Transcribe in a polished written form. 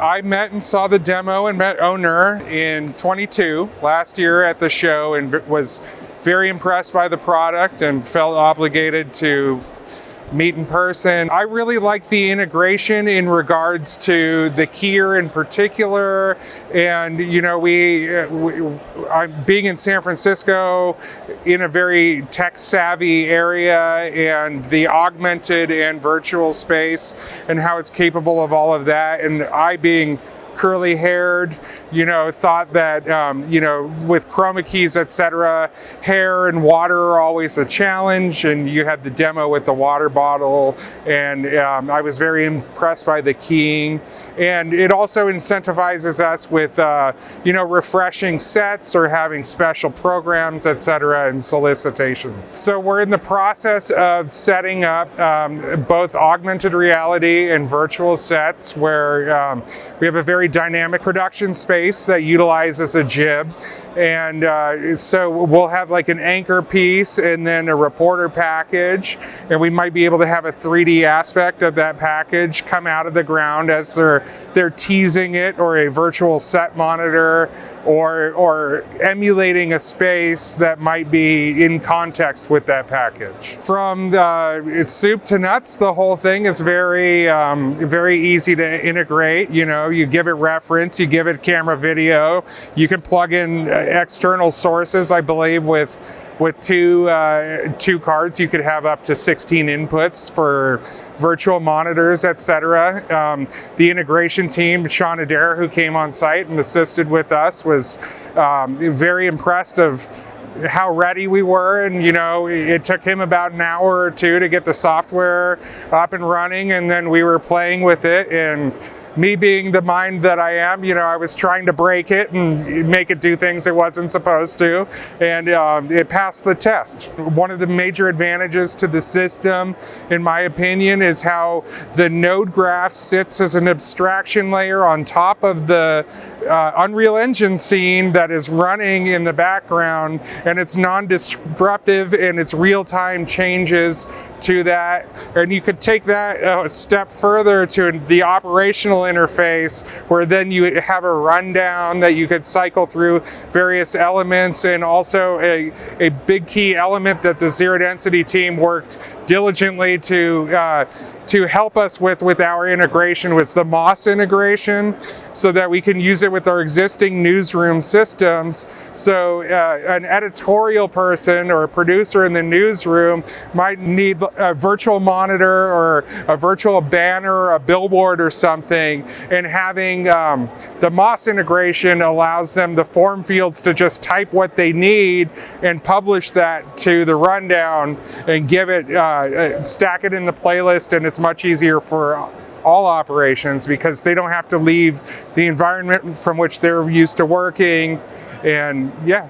I met and saw the demo and met Onur in 22 last year at the show, and was very impressed by the product and felt obligated to meet in person. I really like the integration in regards to the keyer in particular, and I'm being in San Francisco in a very tech savvy area, and the augmented and virtual space and how it's capable of all of that, and I being curly haired, thought that, with chroma keys, etc., hair and water are always a challenge, and you had the demo with the water bottle, and I was very impressed by the keying. And it also incentivizes us with, refreshing sets or having special programs, etc., and solicitations. So we're in the process of setting up both augmented reality and virtual sets where we have a very dynamic production space that utilizes a jib. And so we'll have like an anchor piece and then a reporter package, and we might be able to have a 3D aspect of that package come out of the ground as they're teasing it, or a virtual set monitor, or emulating a space that might be in context with that package. From soup to nuts, the whole thing is very easy to integrate. You give it reference, you give it camera video, you can plug in external sources. I believe with two cards you could have up to 16 inputs for virtual monitors, etc. The integration team, Sean Adair, who came on site and assisted with us, was very impressed of how ready we were, and it took him about an hour or two to get the software up and running, and then we were playing with it. And me being the mind that I am, I was trying to break it and make it do things it wasn't supposed to, and it passed the test. One of the major advantages to the system, in my opinion, is how the node graph sits as an abstraction layer on top of the Unreal Engine scene that is running in the background, and it's non-disruptive, and it's real-time changes to that. And you could take that a step further to the operational interface, where then you have a rundown that you could cycle through various elements. And also a big key element that the Zero Density team worked diligently to help us with our integration was the MOS integration, so that we can use it with our existing newsroom systems. So an editorial person or a producer in the newsroom might need a virtual monitor or a virtual banner or a billboard or something, and having the MOS integration allows them the form fields to just type what they need and publish that to the rundown and give it, stack it in the playlist, and it's much easier for all operations because they don't have to leave the environment from which they're used to working. And yeah.